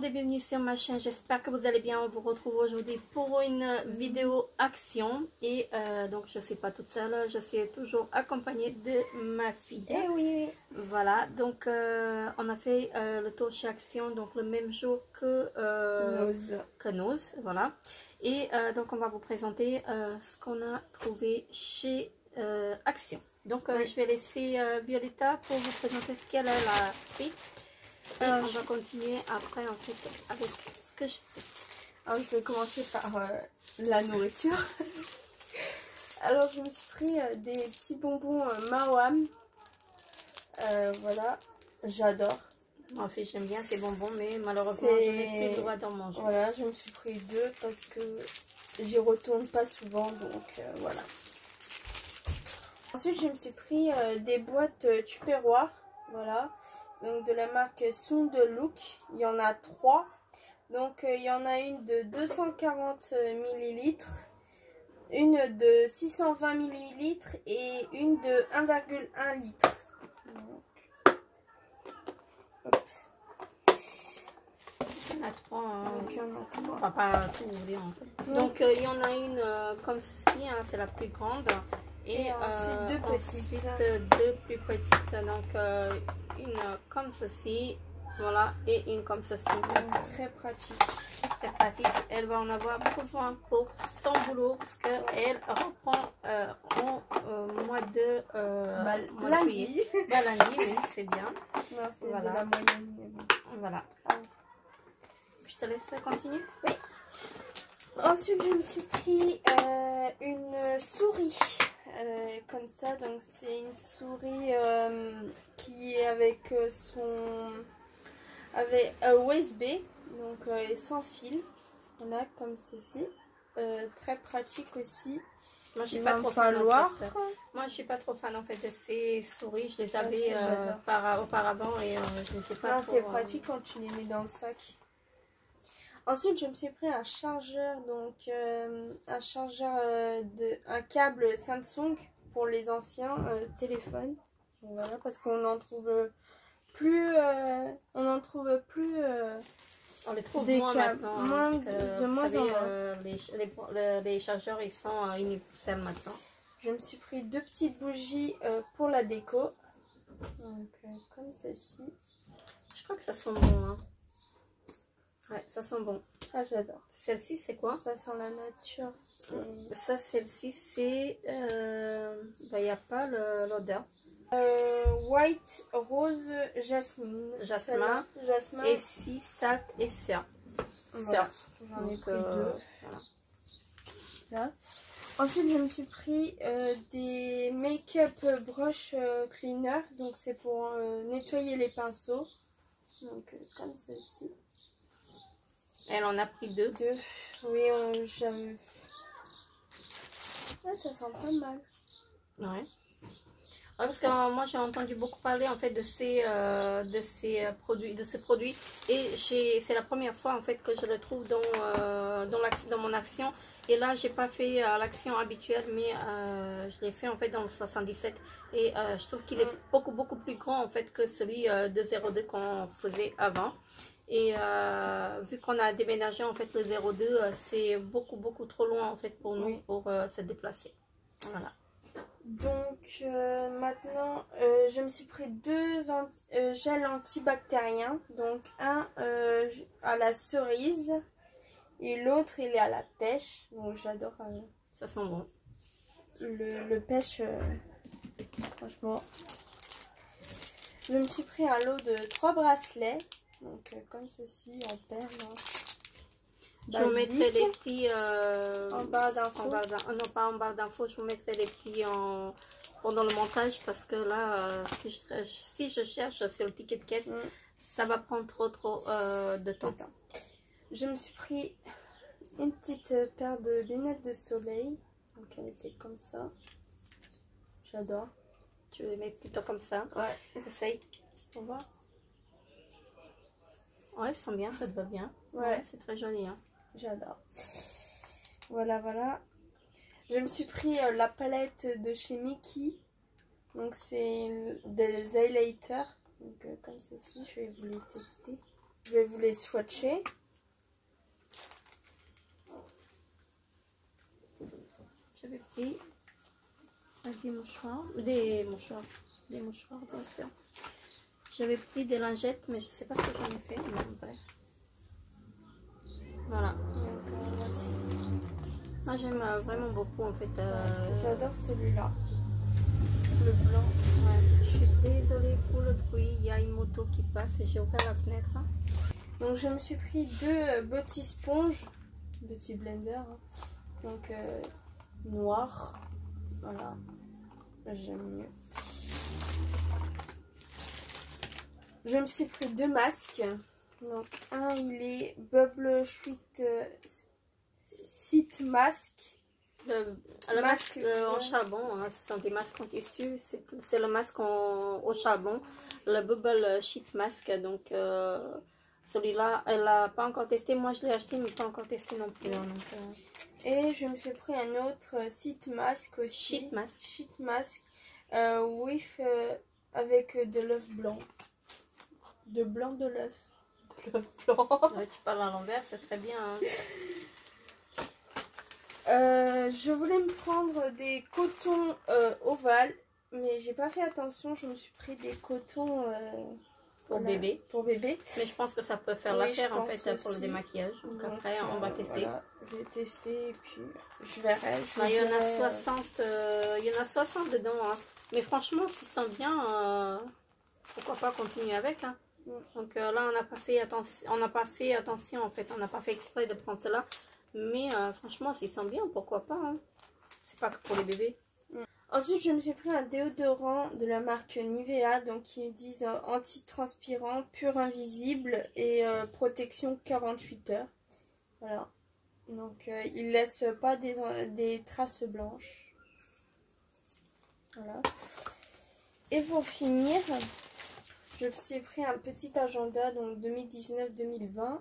monde et bienvenue sur ma chaîne, j'espère que vous allez bien. On vous retrouve aujourd'hui pour une vidéo action et donc je ne suis pas toute seule, je suis toujours accompagnée de ma fille. Eh oui. Voilà, donc on a fait le tour chez Action donc le même jour que Nose, voilà. Et donc on va vous présenter ce qu'on a trouvé chez Action. Donc je vais laisser Violetta pour vous présenter ce qu'elle a fait. Et on va continuer après en fait avec ce que je fais. Alors je vais commencer par la nourriture. Alors je me suis pris des petits bonbons Mawam. Voilà, j'adore. Moi aussi j'aime bien ces bonbons, mais malheureusement je n'ai plus le droit d'en manger. Voilà, je me suis pris deux parce que j'y retourne pas souvent, donc voilà. Ensuite je me suis pris des boîtes Tupperware, voilà. Donc de la marque Sound Look, il y en a 3. Donc il y en a une de 240 ml, une de 620 ml et une de 1,1 litre. Il y en a 3. Donc il y en a 3. Enfin, pas tout ouvrir en fait. Donc il y en a une comme ceci, hein, c'est la plus grande. Et ensuite deux petites. Ensuite deux plus petites. Donc une comme ceci, voilà, et une comme ceci. Très pratique. Très pratique. Elle va en avoir besoin pour son boulot parce qu'elle reprend au mois de lundi. Lundi, oui, c'est bien. Non, c'est voilà. de la moyenne. Voilà. Je te laisse continuer. Oui. Ensuite, je me suis pris une souris. Comme ça, donc c'est une souris qui est avec avec USB, donc sans fil. On a comme ceci, très pratique aussi. Moi je suis pas trop fan en fait. Moi je suis pas trop fan en fait de ces souris. Je les avais auparavant et je ne sais pas. Non, c'est pratique quand tu les mets dans le sac. Ensuite, je me suis pris un chargeur, donc un câble Samsung pour les anciens téléphones. Voilà, parce qu'on en trouve plus, on les trouve des moins câbles, maintenant. de moins en moins. Les chargeurs ils sont universels maintenant. Je me suis pris deux petites bougies pour la déco, donc comme ceci. Je crois que ça sent bon. Hein. Ouais, ça sent bon. Ah, j'adore. Celle-ci, c'est quoi? Ça sent la nature. Ça, celle-ci, c'est... il n'y a pas l'odeur. White, rose, jasmine. Jasmin. Et si, salt et surf. Voilà. J'en ai pris deux. Voilà. Là. Ensuite, je me suis pris des make-up brush cleaner. Donc, c'est pour nettoyer les pinceaux. Donc, comme ceci. Elle en a pris deux. Oui, j'aime. Ouais, ça sent pas mal. Ouais. Parce que moi j'ai entendu beaucoup parler en fait de ces produits et c'est la première fois en fait que je le trouve dans mon action. Et là j'ai pas fait l'action habituelle, mais je l'ai fait en fait dans le 77 et je trouve qu'il est beaucoup plus grand en fait que celui de 02 qu'on faisait avant. Et vu qu'on a déménagé en fait le 02, c'est beaucoup trop loin en fait pour nous pour se déplacer. Voilà. Donc maintenant je me suis pris deux gels antibactériens. Donc un à la cerise et l'autre il est à la pêche. Donc j'adore. Ça sent bon. Le pêche, franchement. Je me suis pris un lot de 3 bracelets. Donc comme ceci en perles. Je vous mettrai les prix en barre d'infos. Non, pas en barre d'infos. Je vous mettrai les prix pendant le montage parce que là, si je cherche sur le ticket de caisse, ça va prendre trop de temps. Je me suis pris une petite paire de lunettes de soleil. Donc elle était comme ça. J'adore. Tu les mets plutôt comme ça. Ouais. Essaye. On va. Ouais, elles sont bien, ça te va bien. Ouais, c'est très joli. Hein. J'adore. Voilà. Je me suis pris la palette de chez Mickey. Donc c'est des highlighters. Donc comme ceci, je vais vous les tester. Je vais vous les swatcher. J'avais pris des mouchoirs, bien sûr. J'avais pris des lingettes, mais je sais pas ce que j'en ai fait. Mais bref. Voilà. Donc, merci. Moi j'aime vraiment beaucoup en fait. J'adore celui-là. Le blanc. Ouais. Je suis désolée pour le bruit. Il y a une moto qui passe et j'ai ouvert la fenêtre. Donc je me suis pris 2 Beauty Sponge, Beauty Blender. Hein. Donc noir. Voilà. J'aime mieux. Je me suis pris 2 masques. Donc un il est Bubble Sweet Sheet Mask. Le masque en charbon, hein, ce sont des masques en tissu, c'est le masque au charbon, le Bubble Sheet Mask. Donc celui-là, elle n'a pas encore testé. Moi je l'ai acheté, mais pas encore testé non plus. Hein, donc, Et je me suis pris un autre Sheet Mask aussi. Sheet Mask avec de l'œuf blanc. De blanc de l'œuf. Ouais, tu parles à l'envers, c'est très bien. Hein. Je voulais me prendre des cotons ovales, mais j'ai pas fait attention. Je me suis pris des cotons pour bébé. Pour bébé. Mais je pense que ça peut faire l'affaire en fait aussi. Pour le démaquillage. Donc après, on va tester. Voilà, je vais tester et puis je verrai. Il y en a 60, il y en a 60 dedans. Hein. Mais franchement, s'ils sont bien, pourquoi pas continuer avec. Hein. Donc là, on n'a pas fait attention en fait. On n'a pas fait exprès de prendre cela. Mais franchement, s'ils sont bien, pourquoi pas. Hein. C'est pas que pour les bébés. Ensuite, je me suis pris un déodorant de la marque Nivea, donc qui disent anti-transpirant, pur invisible et protection 48 heures. Voilà. Donc, il laisse pas des traces blanches. Voilà. Et pour finir, je me suis pris un petit agenda, donc 2019-2020.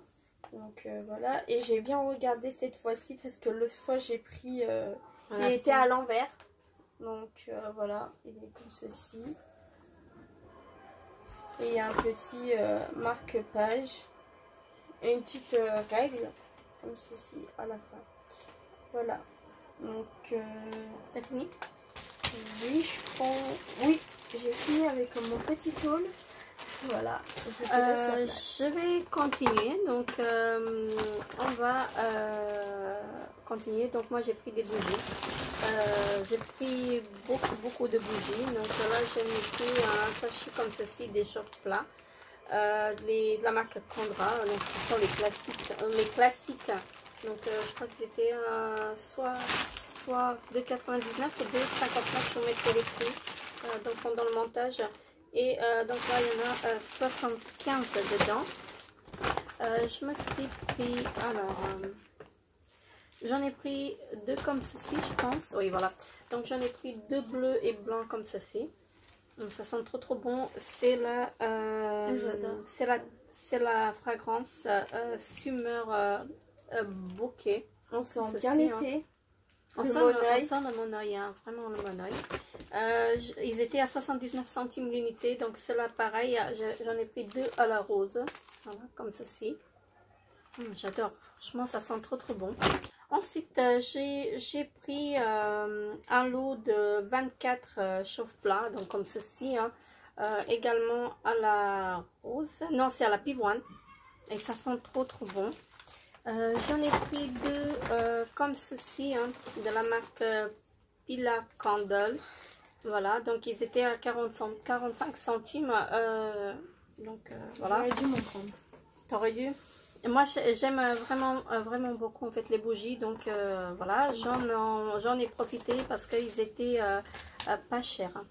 Donc voilà. Et j'ai bien regardé cette fois-ci parce que l'autre fois, j'ai pris... il était à l'envers. Donc voilà, il est comme ceci. Et il y a un petit marque-page et une petite règle comme ceci à la fin. Voilà. Donc t'as fini? Oui, je prends. Oui, j'ai fini avec mon petit haul. Voilà. Je vais continuer. Donc on va continuer. Donc moi j'ai pris des bougies. J'ai pris beaucoup de bougies. Donc là j'ai mis un sachet comme ceci des chauffe plats de la marque Condra. Donc ce sont les classiques. Donc je crois qu'ils étaient soit de 99 ou de 59 pour mettre les prix donc pendant le montage. Et donc là il y en a 75 dedans. Je me suis pris j'en ai pris 2 comme ceci, je pense. Oui, voilà. Donc j'en ai pris 2 bleus et blancs comme ceci. Donc ça sent trop bon. C'est la fragrance Summer Bouquet. On sent bien l'été. On sent le monoeil, hein, vraiment le monoeil. Ils étaient à 79 centimes l'unité. Donc cela pareil, j'en ai pris 2 à la rose. Voilà, comme ceci. J'adore. Franchement, ça sent trop bon. Ensuite, j'ai pris un lot de 24 chauffe-plats, donc comme ceci, hein, également à la rose, non c'est à la pivoine, et ça sent trop bon. J'en ai pris 2 comme ceci, hein, de la marque Pila Candle, voilà, donc ils étaient à 45 centimes, donc voilà. J'aurais dû m'en prendre. T'aurais dû? Moi j'aime vraiment beaucoup en fait les bougies, donc voilà, j'en ai profité parce qu'ils étaient pas chers.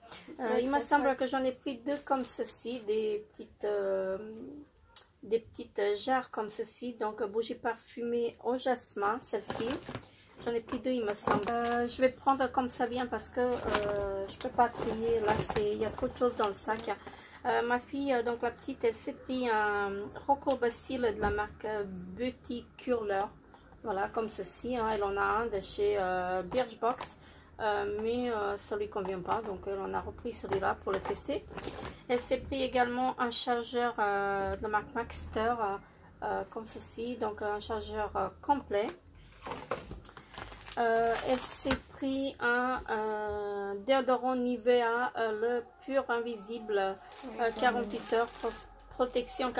Il me semble que j'en ai pris 2 comme ceci, des petites jarres comme ceci, donc bougies parfumées au jasmin, celle-ci. J'en ai pris 2 il me semble. Je vais prendre comme ça vient parce que je peux pas trier, là il y a trop de choses dans le sac. Ma fille, donc la petite, elle s'est pris un Rocco Bastille de la marque Beauty Curler. Voilà, comme ceci. Hein, elle en a un de chez Birchbox. mais ça lui convient pas, donc elle en a repris celui-là pour le tester. Elle s'est pris également un chargeur de marque Maxter, comme ceci, donc un chargeur complet. Elle s'est pris un déodorant Nivea, le pur invisible, 48 heures, protection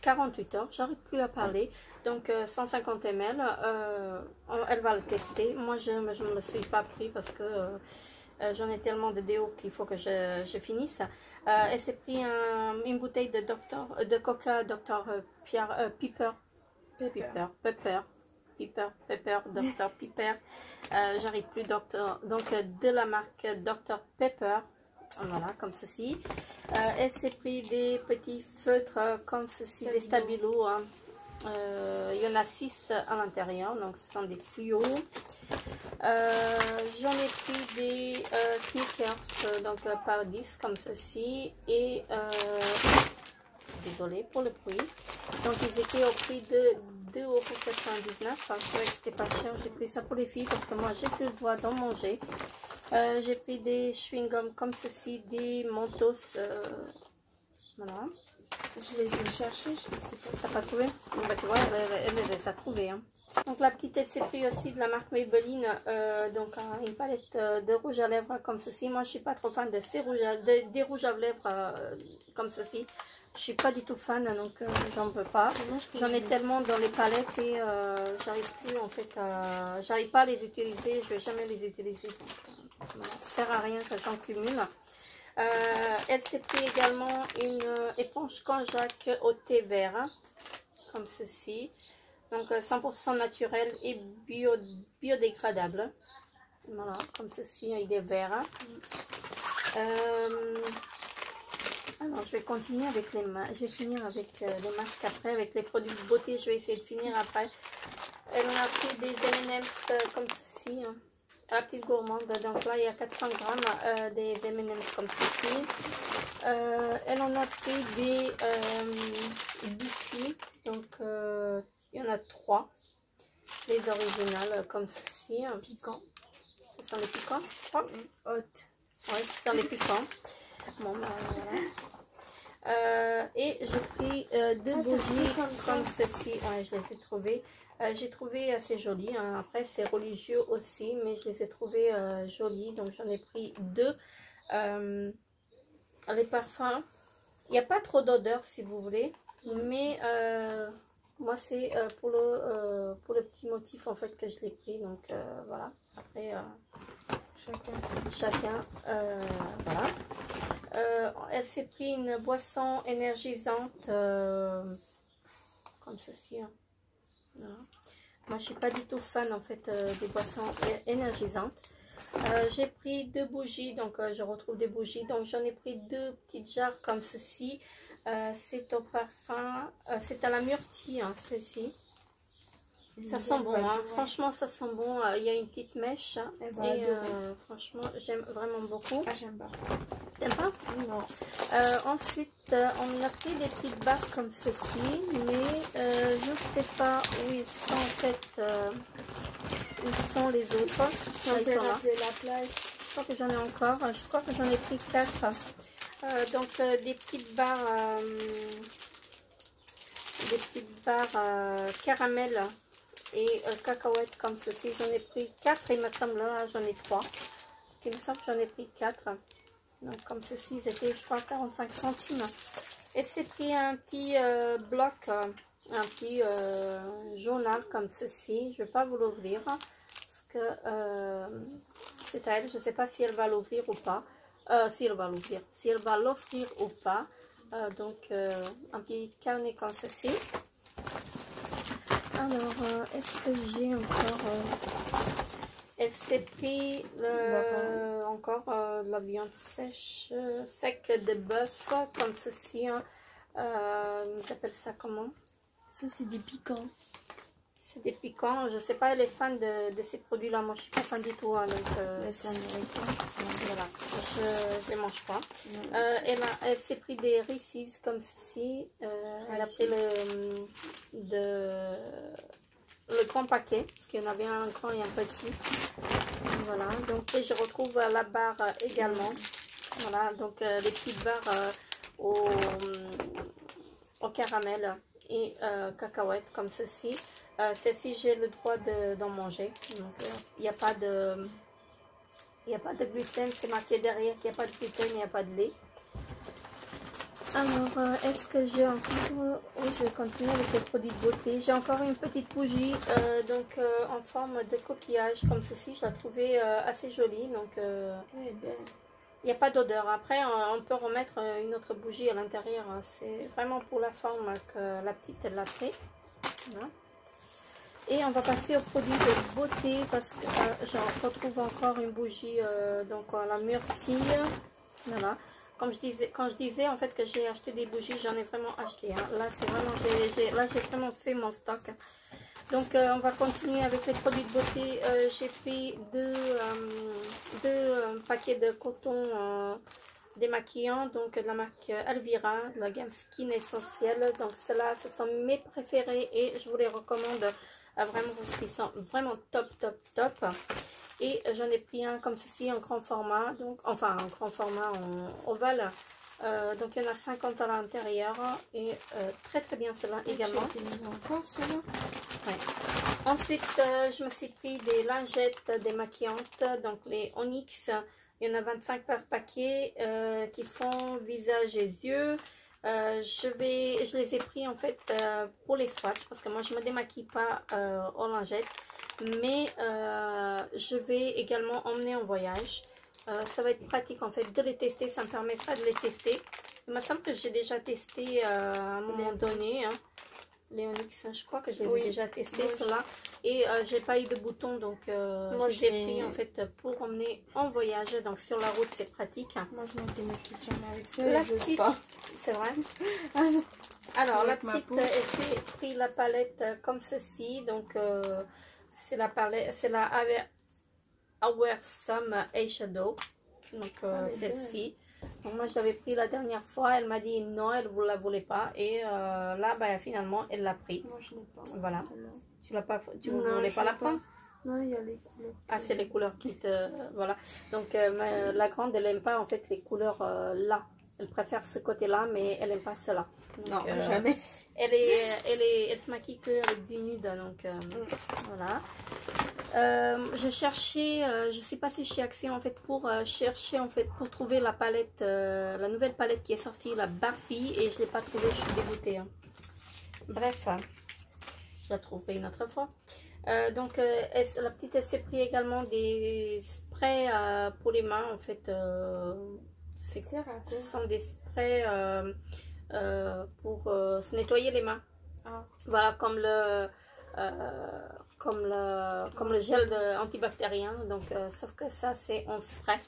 48 heures, j'arrive plus à parler, donc 150 ml, elle va le tester. Moi je ne me le suis pas pris parce que j'en ai tellement de déo qu'il faut que je finisse. Elle s'est pris une bouteille de Coca Dr Pepper, Dr Pepper, j'arrive plus, donc de la marque Dr Pepper. Voilà, comme ceci. Elle s'est pris des petits feutres comme ceci, des Stabilo. Hein. Il y en a 6 à l'intérieur, donc ce sont des fluos. J'en ai pris des sneakers, donc par 10 comme ceci. Et désolé pour le bruit. Donc ils étaient au prix de 2,99 €. Je trouvais que c'était pas cher. J'ai pris ça pour les filles parce que moi j'ai plus le droit d'en manger. J'ai pris des chewing-gums comme ceci, des Mentos. Voilà. Je les ai cherchés, je ne sais pas. T'as pas trouvé? Bon, bah, tu vois, elle les a trouvés. Hein. Donc la petite, elle s'est pris aussi de la marque Maybelline, donc une palette de rouge à lèvres comme ceci. Moi, je suis pas trop fan de ces des rouges à lèvres comme ceci. Je suis pas du tout fan, donc j'en peux pas. J'en ai tellement dans les palettes et j'arrive plus en fait, j'arrive pas à les utiliser. Je vais jamais les utiliser. Donc, ça sert à rien que j'en cumule. Elle s'est pris également une éponge Konjac au thé vert, hein, comme ceci. Donc 100% naturel et biodégradable. Voilà, comme ceci, il est vert. Alors, je vais continuer avec les masques. Je vais finir avec les masques après, avec les produits de beauté. Je vais essayer de finir après. Elle en a pris des M&M's comme ceci. Hein. La petite gourmande, donc là il y a 400 grammes des M&M's comme ceci. Elle en a pris des biscuits, donc il y en a 3, les originales comme ceci, un piquant. Ce sont les piquants, je crois. Haute. Oui, ce sont les piquants. Bon, bah, voilà. Et j'ai pris 2 bougies comme ceci. Ouais, je les ai trouvées. J'ai trouvé assez jolies. Hein. Après, c'est religieux aussi, mais je les ai trouvées jolies. Donc, j'en ai pris 2. Les parfums, il n'y a pas trop d'odeur si vous voulez. Mais moi, c'est pour le petit motif en fait que je l'ai pris. Donc, voilà. Après, chacun voilà. Elle s'est pris une boisson énergisante comme ceci. Hein. Voilà. Moi je suis pas du tout fan en fait des boissons énergisantes. J'ai pris 2 bougies, donc je retrouve des bougies, donc j'en ai pris 2 petites jarres comme ceci. C'est au parfum, c'est à la myrtille, hein, ceci. Ça sent bon, hein. Franchement ça sent bon. Il y a une petite mèche et franchement j'aime vraiment beaucoup. Ah, j'aime pas. T'aimes pas? Non. Ensuite on a pris des petites barres comme ceci, mais je sais pas où ils sont en fait. Où sont les autres? Ils sont là. La plage. Je crois que j'en ai encore. Je crois que j'en ai pris 4. Donc des petites barres caramel et cacahuètes comme ceci. J'en ai pris 4, il me semble. Là j'en ai 3. Il me semble que j'en ai pris 4. Donc comme ceci, ils étaient je crois 45 centimes. Et c'est pris un petit bloc, un petit journal comme ceci. Je ne vais pas vous l'ouvrir parce que c'est à elle. Je ne sais pas si elle va l'ouvrir ou pas. Si elle va l'ouvrir. Si elle va l'offrir ou pas. Donc un petit carnet comme ceci. Alors, est-ce que j'ai encore... Elle s'est pris encore de la viande sèche, sec de bœuf, comme ceci. Hein. J'appelle ça comment? Ça, c'est des piquants. C'est des piquants. Je sais pas, elle est fan de ces produits-là. Moi, je suis pas fan du tout. Hein, donc, c'est américain. Voilà, je les mange pas. Elle s'est pris des Reese's comme ceci. Elle a pris le grand paquet, parce qu'il y en avait un grand et un petit. Voilà, donc et je retrouve la barre également. Voilà, donc les petites barres au caramel et cacahuètes comme ceci. Celle-ci, j'ai le droit d'en manger. Donc, il n'y a pas de... Il n'y a pas de gluten, c'est marqué derrière qu'il n'y a pas de gluten, il n'y a pas de lait. Alors, est-ce que j'ai encore... Oui, je vais continuer avec les produits de beauté. J'ai encore une petite bougie donc en forme de coquillage comme ceci. Je la trouvais assez jolie. Donc, il n'y a pas d'odeur. Après, on peut remettre une autre bougie à l'intérieur. C'est vraiment pour la forme que la petite elle l'a fait. Voilà. Et on va passer aux produits de beauté parce que j'en retrouve encore une bougie donc la myrtille. Voilà. Comme je disais, quand je disais en fait que j'ai acheté des bougies, j'en ai vraiment acheté. Hein. Là c'est vraiment, j'ai vraiment fait mon stock. Donc on va continuer avec les produits de beauté. J'ai pris deux paquets de coton démaquillant, donc de la marque Elvira, de la gamme Skin Essentiel. Donc ceux-là, ce sont mes préférés et je vous les recommande vraiment parce qu'ils sont vraiment top. Et j'en ai pris un comme ceci en grand format, donc enfin en grand format en ovale. Donc il y en a 50 à l'intérieur et très bien cela également. Encore cela. Ouais. Ensuite je me suis pris des lingettes démaquillantes, donc les Onyx. Il y en a 25 par paquet qui font visage et yeux. Je les ai pris en fait pour les swatchs parce que moi je me démaquille pas aux lingettes, mais je vais également emmener en voyage. Ça va être pratique en fait de les tester, ça me permettra de les tester. Il me semble que j'ai déjà testé à un moment donné. Hein. Les Onyx, je crois que je les ai déjà testés, ceux-là. Et j'ai pas eu de boutons, donc je les ai pris en fait pour emmener en voyage. Donc sur la route, c'est pratique. Moi, je m'en démaquille jamais avec ça. La petite, c'est vrai. Alors, la petite, j'ai pris la palette comme ceci. Donc, c'est la palette, c'est la Awesome Eyeshadow. Donc, celle-ci. Donc moi je l'avais pris la dernière fois, elle m'a dit non, elle ne la voulait pas et là bah, finalement elle l'a pris. Moi je n'ai pas. Voilà. Tu l'as pas, tu ne voulais pas la prendre? Non, il y a les couleurs. Ah, c'est les couleurs qui te... voilà. Donc la grande elle n'aime pas en fait les couleurs là. Elle préfère ce côté-là mais elle n'aime pas cela. Donc, non, jamais. Elle se maquille que avec du nude, donc voilà. Je cherchais, je sais pas si chez Action en fait pour chercher en fait pour trouver la palette, la nouvelle palette qui est sortie, la Barbie, et je l'ai pas trouvée, je suis dégoûtée. Hein. Bref, je la trouverai une autre fois. Donc la petite elle s'est pris également des sprays pour les mains en fait. Ce sont des sprays pour se nettoyer les mains. Ah. Voilà, comme le gel antibactérien, donc sauf que ça c'est en spray.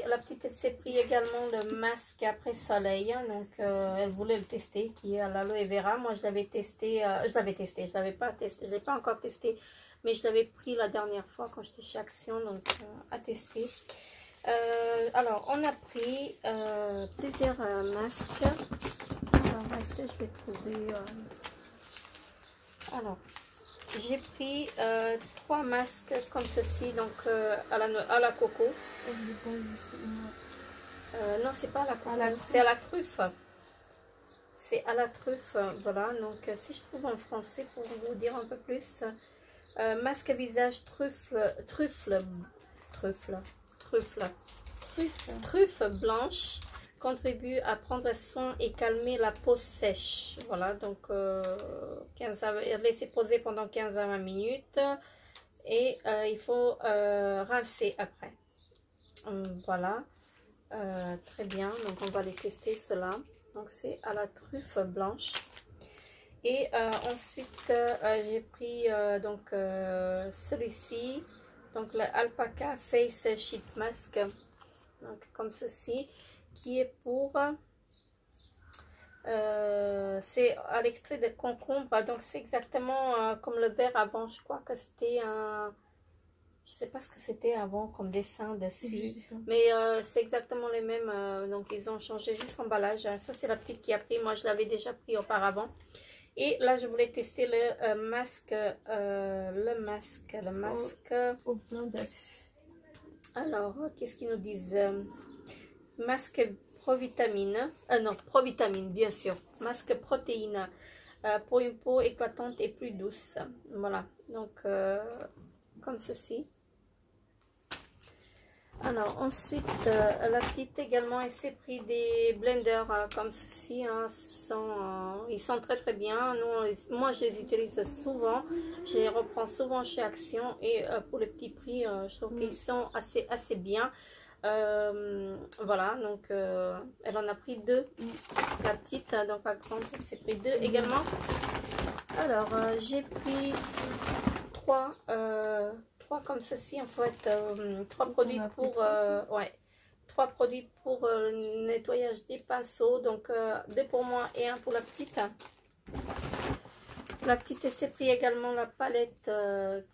La petite elle s'est pris également le masque après soleil, donc elle voulait le tester, qui est à l'aloe vera. Moi je l'avais testé, je l'ai pas encore testé, mais je l'avais pris la dernière fois quand j'étais chez Action, donc à tester. Alors on a pris plusieurs masques. Alors est-ce que je vais trouver alors, j'ai pris 3 masques comme ceci, donc à la coco. Non, c'est pas à la coco, c'est à la truffe. C'est à la truffe, voilà. Donc, si je trouve en français pour vous dire un peu plus, masque visage truffe blanche. Contribue à prendre soin et calmer la peau sèche. Voilà, donc laisser poser pendant 15 à 20 minutes et il faut rincer après. Voilà, très bien. Donc on va les tester cela. Donc c'est à la truffe blanche. Et ensuite j'ai pris donc celui-ci, donc le Alpaca Face Sheet Mask. Donc comme ceci. Qui est pour c'est à l'extrait de concombre, donc c'est exactement comme le verre avant. Je crois que c'était un, je sais pas ce que c'était avant comme dessin dessus, mais c'est exactement les mêmes, donc ils ont changé juste l'emballage. Ça c'est la petite qui a pris, moi je l'avais déjà pris auparavant Et là, je voulais tester le masque, au blanc d'œuf. Alors, qu'est-ce qu'ils nous disent? Masque provitamine, non, provitamine, bien sûr. Masque protéine pour une peau éclatante et plus douce. Voilà, donc comme ceci. Alors ensuite, la petite également, elle s'est pris des blenders comme ceci. Hein, ils sont très très bien. Moi, je les utilise souvent. Je les reprends souvent chez Action. Et pour le petit prix, je trouve qu'ils sont assez bien. Voilà, donc elle en a pris 2. La petite, donc la grande, elle s'est pris 2 également. Alors, j'ai pris 3 comme ceci en fait, 3 produits pour ouais, 3 produits pour le nettoyage des pinceaux, donc 2 pour moi et 1 pour la petite. La petite, elle s'est pris également la palette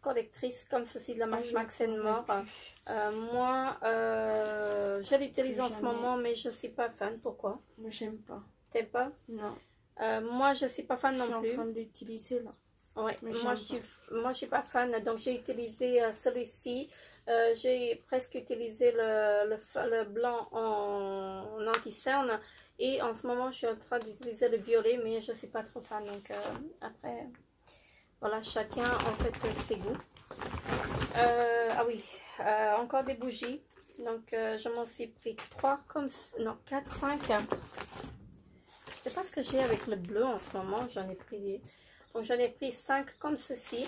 correctrice comme ceci de la marque Max & More. Moi, je l'utilise en ce moment, mais je suis pas fan. Pourquoi? Moi, j'aime pas. T'aimes pas? Non. Moi, je suis pas fan non plus. Je suis en train de l'utiliser là. Ouais, moi je suis pas fan, donc j'ai utilisé celui-ci. J'ai presque utilisé le blanc en anti-cerne et en ce moment je suis en train d'utiliser le violet, mais je suis pas trop fan, donc après voilà, chacun en fait ses goûts. Ah oui, encore des bougies, donc je m'en suis pris 3 comme non 4, 5. C'est pas ce que j'ai avec le bleu en ce moment, j'en ai pris. Donc j'en ai pris 5 comme ceci.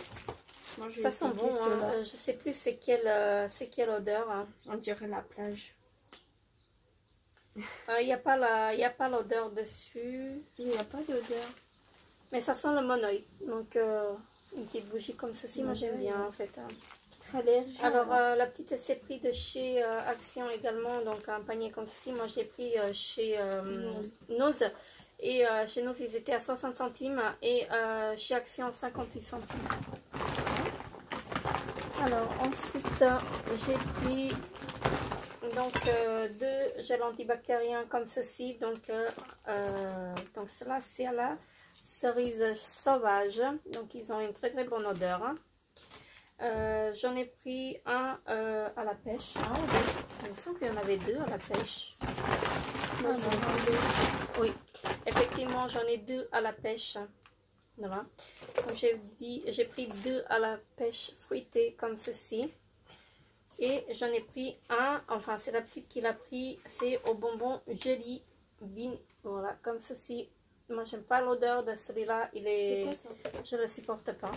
Moi, ça sent bon, hein. Je sais plus c'est quelle odeur. Hein. On dirait la plage. Il n'y a pas l'odeur dessus. Il n'y a pas d'odeur. Mais ça sent le monoï. Donc une petite bougie comme ceci, moi j'aime bien en fait. Très léger. Alors la petite, elle s'est pris de chez Action également. Donc un panier comme ceci. Moi j'ai pris chez Nose. Et chez nous, ils étaient à 60 centimes et chez Action, 58 centimes. Alors, ensuite, j'ai pris donc 2 gels antibactériens comme ceci. Donc cela, c'est à la cerise sauvage. Donc, ils ont une très très bonne odeur. J'en ai pris un à la pêche. Ah, il me semble qu'il y en avait 2 à la pêche. Oui, effectivement, j'en ai 2 à la pêche. Voilà. Donc j'ai pris 2 à la pêche fruitée comme ceci. Et j'en ai pris un, enfin c'est la petite qui l'a pris, c'est au bonbon Jelly Bean. Voilà, comme ceci. Moi j'aime pas l'odeur de celui-là, je le supporte pas.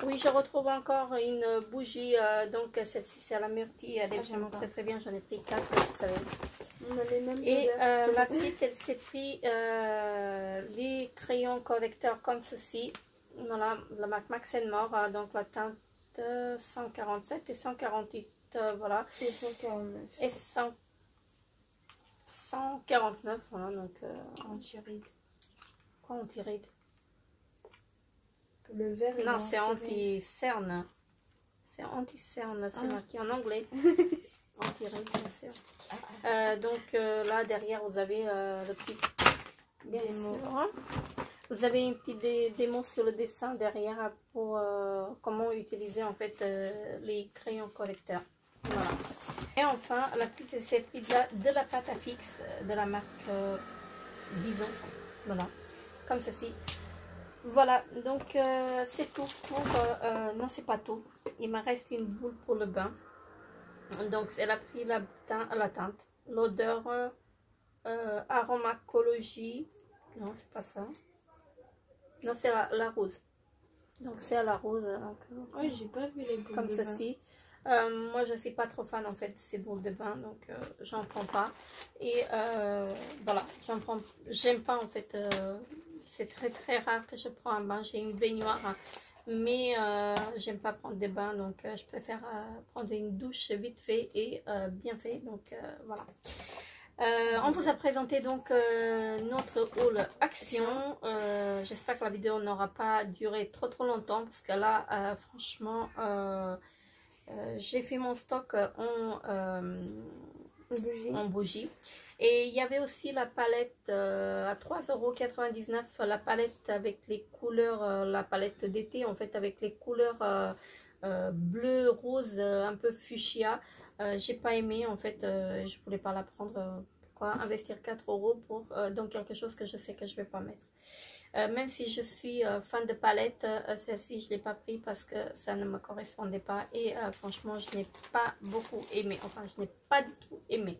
Oui, je retrouve encore une bougie, donc celle-ci c'est à la myrtille, elle est vraiment très très bien, j'en ai pris 4, vous savez. On a les mêmes et odeurs. la petite, elle s'est pris les crayons correcteurs comme ceci. Voilà, la marque Max & More, donc la teinte 147 et 148, voilà. Et 149. Et 149, voilà, donc... anti-ride. Quoi anti-ride? Le vert est non, c'est anti-cerne. C'est anti-cerne, c'est marqué en anglais. Anti-ride, bien sûr. Donc là, derrière, vous avez le petit... Bien sûr. Vous avez une petite démo sur le dessin derrière pour comment utiliser en fait les crayons correcteurs. Voilà. Et enfin, la petite s'est pris de la pâte à fixe de la marque Bison. Voilà, comme ceci. Voilà, donc c'est tout pour... non, c'est pas tout. Il me reste une boule pour le bain. Donc, elle a pris la teinte, l'odeur aromacologie. Non, c'est pas ça. Non, c'est la rose. Donc, c'est à la rose. Oui, j'ai pas vu les boules comme de ceci. Moi, je suis pas trop fan en fait de ces boules de bain, donc j'en prends pas. Et voilà, j'aime pas en fait. C'est très très rare que je prends un bain. J'ai une baignoire, mais j'aime pas prendre des bains, donc je préfère prendre une douche vite fait et bien fait. Donc voilà. On vous a présenté donc notre haul Action. J'espère que la vidéo n'aura pas duré trop longtemps parce que là, franchement, j'ai fait mon stock Bougie. en bougie. Et il y avait aussi la palette à 3,99 €, la palette avec les couleurs, la palette d'été en fait avec les couleurs bleu, rose, un peu fuchsia. J'ai pas aimé en fait, je voulais pas la prendre. Pourquoi investir 4 € pour dans quelque chose que je sais que je vais pas mettre. Même si je suis fan de palette, celle-ci je l'ai pas pris parce que ça ne me correspondait pas et franchement je n'ai pas beaucoup aimé, enfin je n'ai pas du tout aimé.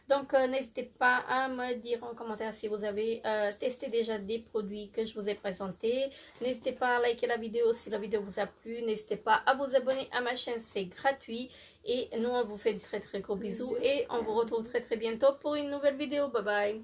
Donc n'hésitez pas à me dire en commentaire si vous avez testé déjà des produits que je vous ai présentés. N'hésitez pas à liker la vidéo si la vidéo vous a plu, n'hésitez pas à vous abonner à ma chaîne, c'est gratuit. Et nous on vous fait de très gros bisous et on vous retrouve très bientôt pour une nouvelle vidéo. Bye bye.